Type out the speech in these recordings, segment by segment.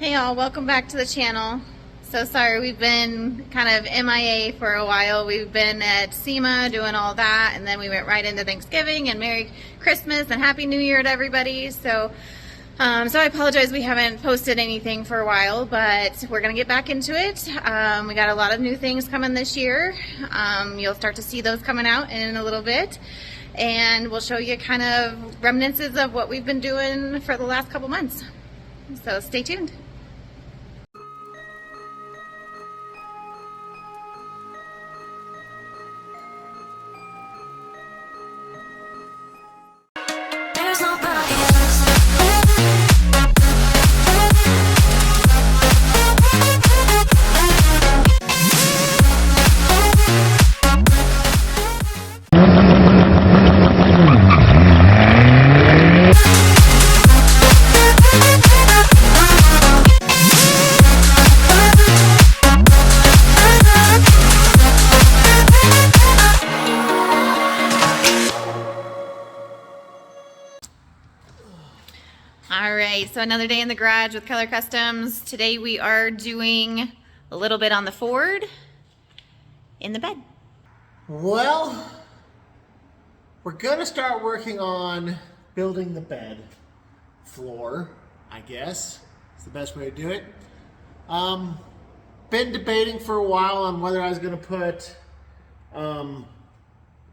Hey y'all, welcome back to the channel. So sorry we've been kind of MIA for a while. We've been at SEMA doing all that, and then we went right into Thanksgiving and Merry Christmas and Happy New Year to everybody. So I apologize we haven't posted anything for a while, but we're gonna get back into it. We got a lot of new things coming this year. You'll start to see those coming out in a little bit, and we'll show you kind of remnants of what we've been doing for the last couple months. So stay tuned. Alright, so another day in the garage with Keller Customs. Today we are doing a little bit on the Ford in the bed. Well, we're gonna start working on building the bed floor, I guess. It's the best way to do it. Been debating for a while on whether I was gonna put a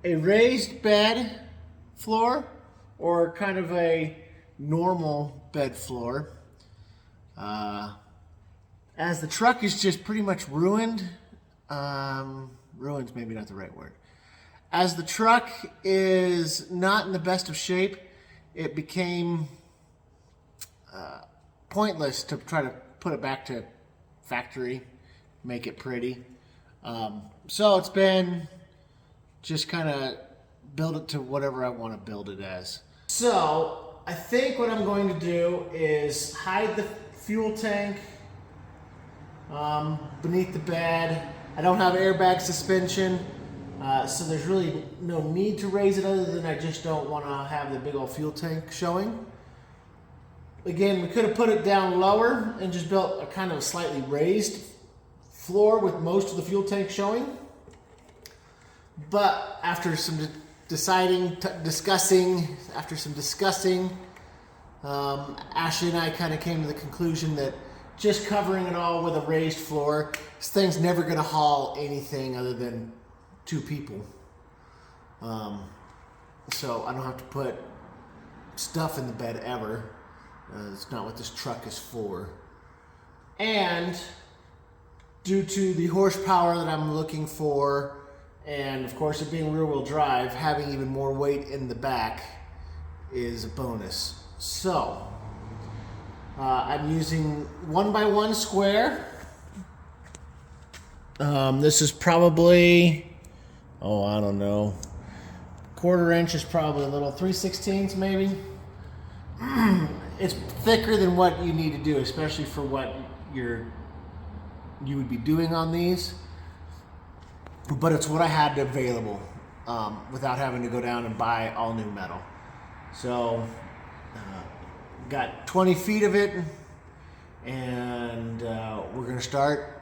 raised bed floor or kind of a normal bed floor. As the truck is just pretty much ruined, ruined's maybe not the right word. As the truck is not in the best of shape, it became pointless to try to put it back to factory, make it pretty. So it's been just kind of build it to whatever I want to build it as. So I think what I'm going to do is hide the fuel tank beneath the bed. I don't have airbag suspension, so there's really no need to raise it other than I just don't want to have the big old fuel tank showing. Again, we could have put it down lower and just built a kind of a slightly raised floor with most of the fuel tank showing. But after some discussing, Ashley and I kind of came to the conclusion that just covering it all with a raised floor, this thing's never going to haul anything other than 2 people. So I don't have to put stuff in the bed ever. It's not what this truck is for. And due to the horsepower that I'm looking for, and of course it being rear-wheel drive, having even more weight in the back is a bonus. So I'm using 1x1 square. This is probably, I don't know, 1/4 inch is probably a little 3/16 maybe. It's thicker than what you need to do, especially for what you would be doing on these. But it's what I had available without having to go down and buy all new metal. So got 20 feet of it, and we're gonna start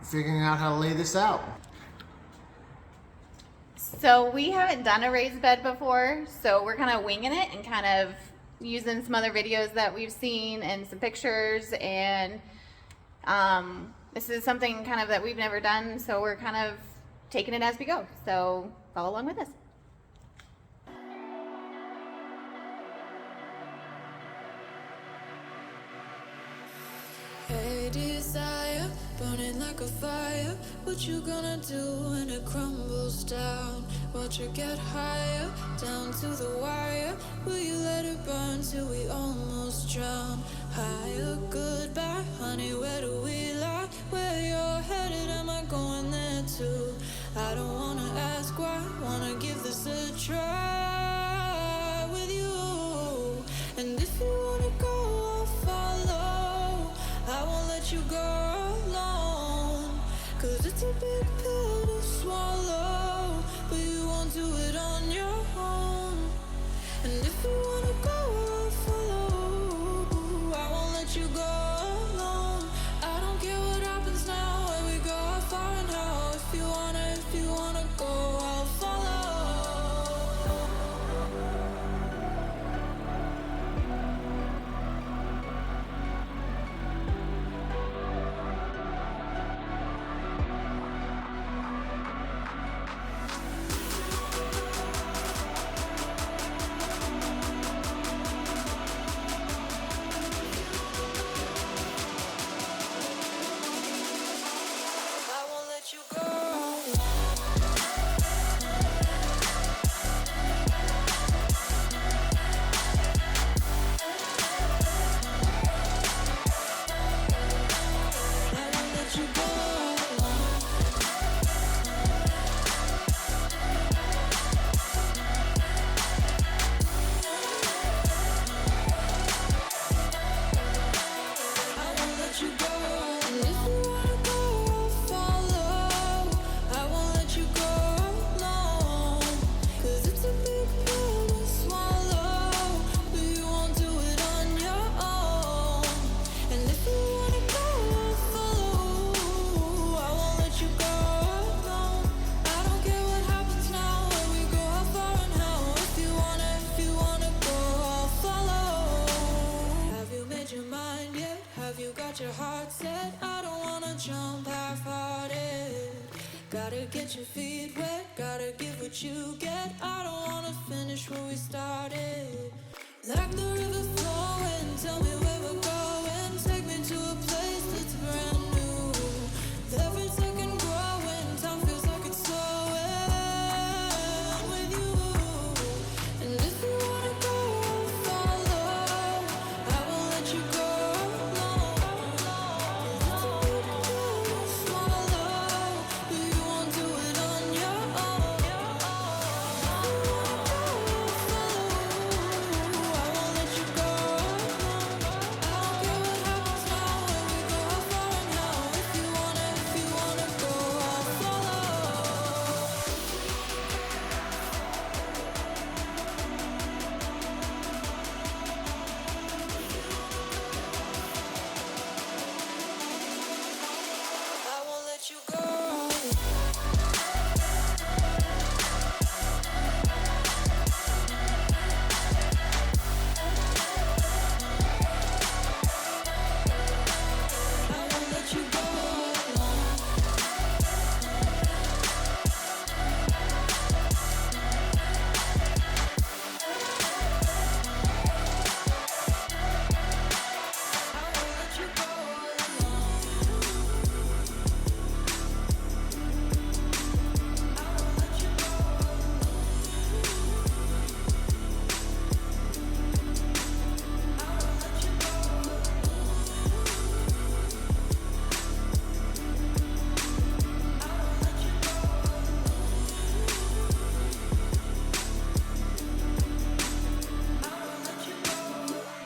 figuring out how to lay this out. So we haven't done a raised bed before, so we're kind of winging it and kind of using some other videos that we've seen and some pictures, and this is something kind of that we've never done, so we're kind of taking it as we go. So follow along with us. Hey desire, burning like a fire. What you gonna do when it crumbles down? Watch it get higher, down to the wire. Will you let it burn till we almost drown? Higher, goodbye, honey, where do we lie? Where you're headed, am I going there too? I don't wanna ask why, wanna give this a try with you. And if you wanna go, I'll follow. I won't let you go alone, 'cause it's a big pill to swallow, but you won't do it on your own. And if you wanna go, I'll follow. I won't let you go alone. got your heart set. I don't wanna jump half-hearted. Gotta get your feet wet, gotta give what you get. I don't wanna finish where we started. Like the river flowing, tell me where we're going. Take me to a place that's brand new. Every second growing, time feels like it's slowing with you. And if you wanna go, I'll follow. I won't let you go alone. It's a burden you swallow, but you won't do it on your own. If you wanna go, I'll follow. I won't let you go alone. I don't care what happens now, when we go how far and how. If you wanna go, I'll follow. I won't let you go. I won't let you go alone. I won't let you go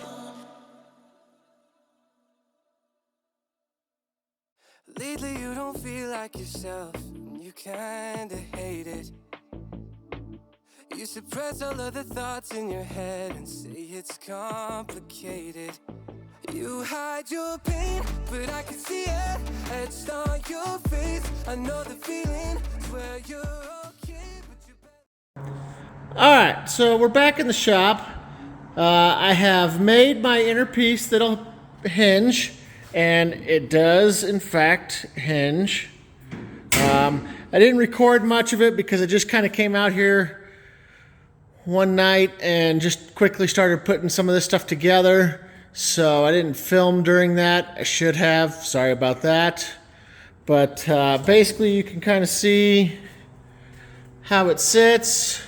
alone. Lately you don't feel like yourself, and you kinda hate it. You suppress all of the thoughts in your head and say it's complicated. You hide your pain, but I can see it etched on your face. I know the feeling, swear you're okay, but you All right, so we're back in the shop. I have made my inner piece that'll hinge, and it does in fact hinge. I didn't record much of it because I just kind of came out here one night and just quickly started putting some of this stuff together. So I didn't film during that. I should have. Sorry about that. But basically you can kind of see how it sits.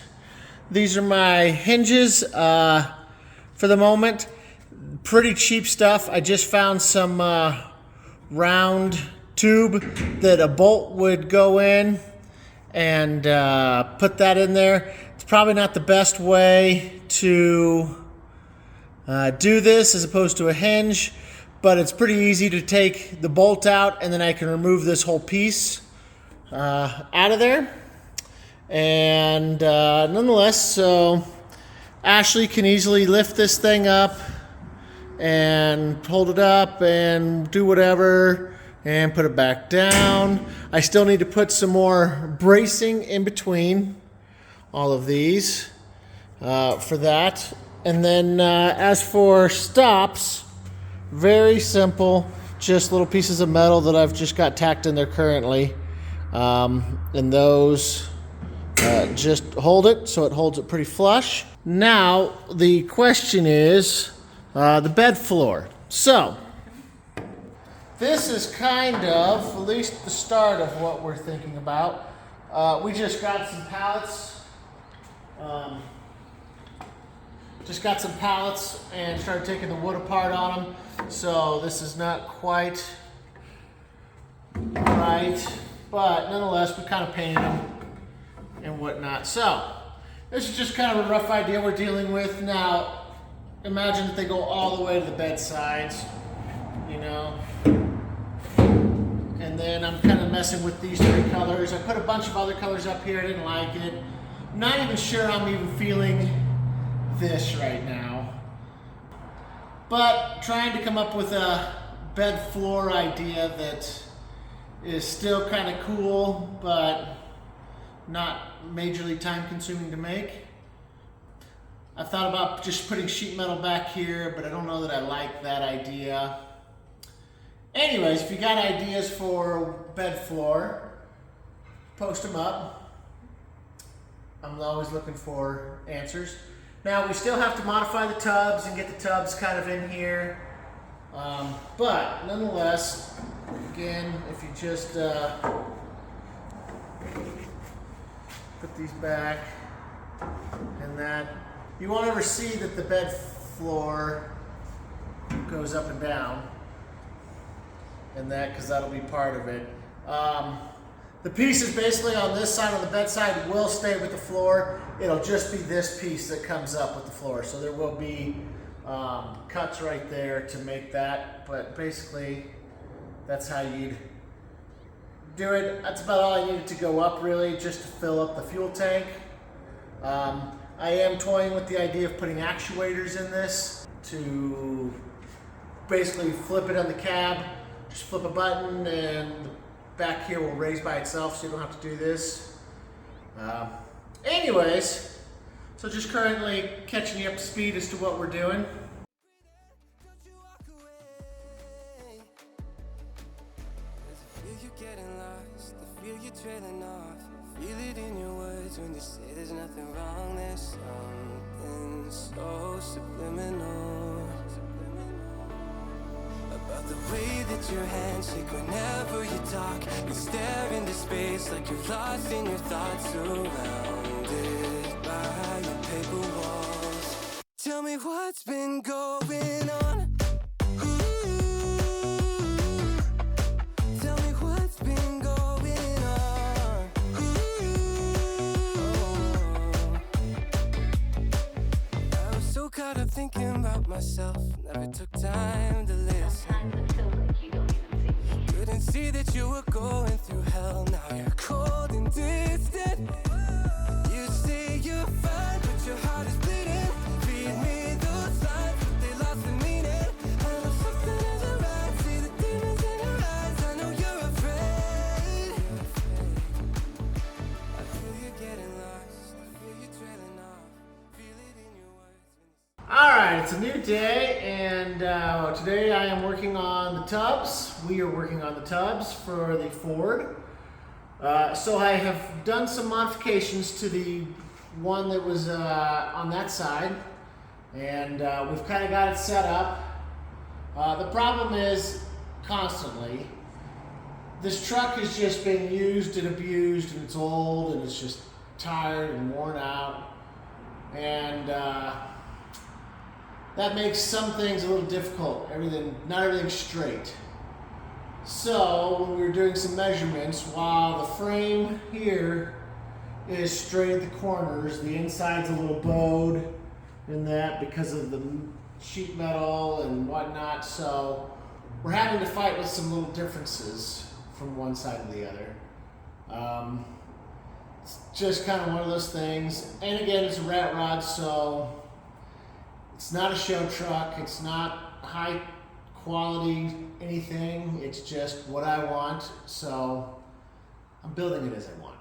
These are my hinges for the moment. Pretty cheap stuff. I just found some round tube that a bolt would go in, and put that in there. It's probably not the best way to do this as opposed to a hinge, but it's pretty easy to take the bolt out, and then I can remove this whole piece out of there. And nonetheless, so Ashley can easily lift this thing up and hold it up and do whatever and put it back down. I still need to put some more bracing in between all of these for that. And then as for stops, very simple, just little pieces of metal that I've just got tacked in there currently. And those just hold it so it holds it pretty flush. Now the question is the bed floor. So this is kind of at least the start of what we're thinking about. We just got some pallets. And started taking the wood apart on them. So this is not quite right, but nonetheless we kind of painted them and whatnot. So this is just kind of a rough idea we're dealing with. Now imagine that they go all the way to the bedsides, you know. And then I'm kind of messing with these three colors. I put a bunch of other colors up here. I didn't like it. I'm not even sure I'm even feeling this right now. But trying to come up with a bed floor idea that is still kind of cool, but not majorly time consuming to make. I thought about just putting sheet metal back here, but I don't know that I like that idea. Anyways, if you got ideas for bed floor, post them up. I'm always looking for answers. Now we still have to modify the tubs and get the tubs kind of in here. But nonetheless, again, if you just put these back and that, you won't ever see that the bed floor goes up and down and that, because that'll be part of it. The pieces basically on this side, on the bed side, will stay with the floor. It'll just be this piece that comes up with the floor. So there will be cuts right there to make that, but basically that's how you'd do it. That's about all I needed to go up, really, just to fill up the fuel tank. I am toying with the idea of putting actuators in this to basically flip it on the cab. Just flip a button and the back here will raise by itself, so you don't have to do this. Anyways, so just currently catching you up to speed as to what we're doing. Don't you walk away. 'Cause I feel you getting lost, I feel you trailing off. I feel it in your words when you say there's nothing wrong. There's something so subliminal about the way that your hands shake whenever you talk. You stare into space like you're lost in your thoughts, surrounded by your paper walls. Tell me what's been going on. Ooh. Tell me what's been going on. Ooh. I was so caught up thinking about myself, never took time to listen. Couldn't see that you were going through hell. Now you're cold and distant. You say you're fine, but your heart is bleeding. Read me those lines, but they lost the meaning. I know something isn't right. See the demons in your eyes. I know you're afraid. I feel you getting lost. I feel you trailing off. Feel it in your words. Alright, it's a new day, and today I am working on the tubs. We are working on the tubs for the Ford. So I have done some modifications to the one that was on that side, and we've kind of got it set up. The problem is, constantly, this truck has just been used and abused, and it's old, and it's just tired and worn out, and that makes some things a little difficult. Not everything's straight. So when we were doing some measurements, while the frame here is straight at the corners, the inside's a little bowed in that because of the sheet metal and whatnot. So we're having to fight with some little differences from one side to the other. It's just kind of one of those things. And again, it's a rat rod, so it's not a show truck. It's not high quality anything. It's just what I want. So I'm building it as I want.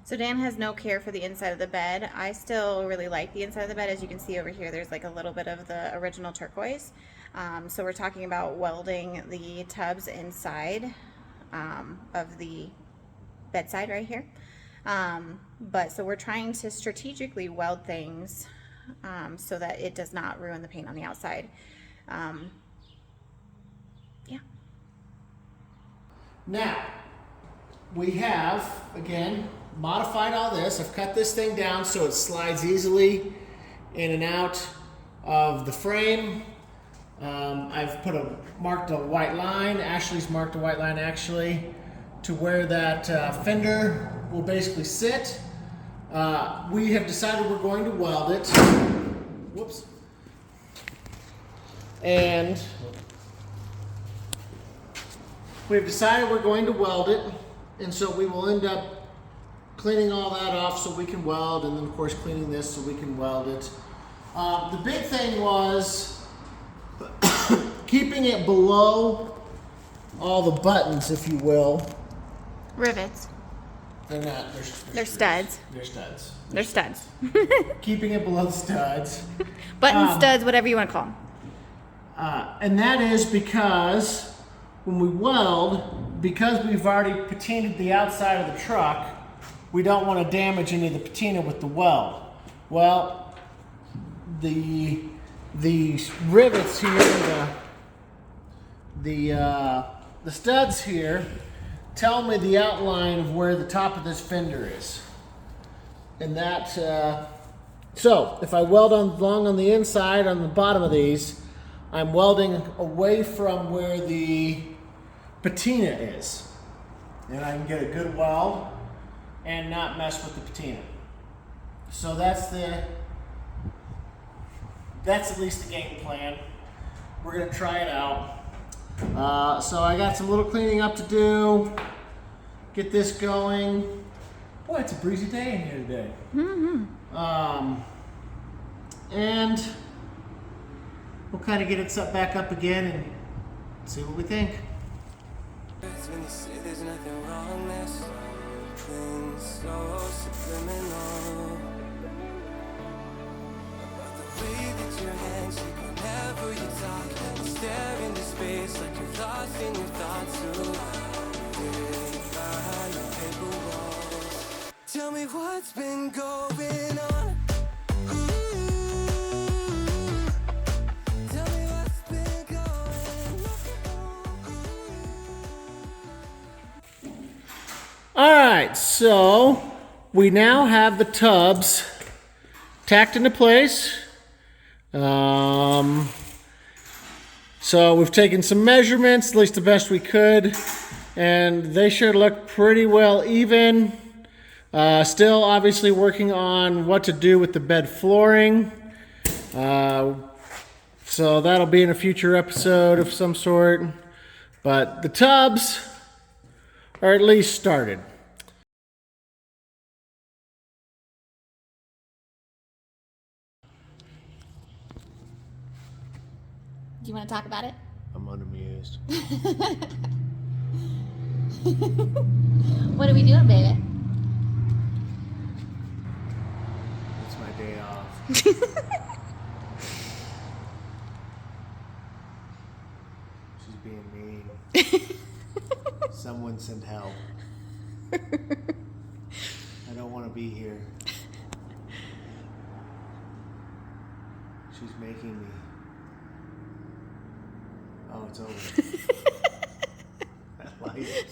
So Dan has no care for the inside of the bed. I still really like the inside of the bed. As you can see over here, there's like a little bit of the original turquoise. So we're talking about welding the tubs inside of the bedside right here. So we're trying to strategically weld things so that it does not ruin the paint on the outside. Yeah. Now, we have, again, modified all this. I've cut this thing down so it slides easily in and out of the frame. I've marked a white line. Ashley's marked a white line actually to where that fender will basically sit. We have decided we're going to weld it. Whoops. And we've decided we're going to weld it, and so we will end up cleaning all that off so we can weld, and then of course cleaning this so we can weld it. The big thing was keeping it below all the buttons, if you will. Rivets. They're not. They're studs. They're studs. They're studs. Keeping it below the studs. Button studs, whatever you want to call them. And that is because when we weld, because we've already patinaed the outside of the truck, we don't want to damage any of the patina with the weld. Well, the rivets here, the studs here, tell me the outline of where the top of this fender is. And that, so if I weld along on the inside, on the bottom of these, I'm welding away from where the patina is. And I can get a good weld and not mess with the patina. So that's at least the game plan. We're gonna try it out. So I got some little cleaning up to do. Get this going. Boy, it's a breezy day in here today. And we'll kind of get it set back up again and see what we think. When you say there's nothing wrong, there's something so subliminal about the way that your hands shake whenever you talk. You stare into space like you're lost in your thoughts. Surrounded by your paper walls. Tell me what's been going on. Tell me what's been going on. All right, so we now have the tubs tacked into place. So we've taken some measurements, at least the best we could, and they should look pretty well even. Still obviously working on what to do with the bed flooring. So that'll be in a future episode of some sort. But the tubs are at least started. Do you want to talk about it? I'm unamused. What are we doing, baby? It's my day off. She's being mean. Someone send help. I don't want to be here. She's making me. Oh, it's over. I like it.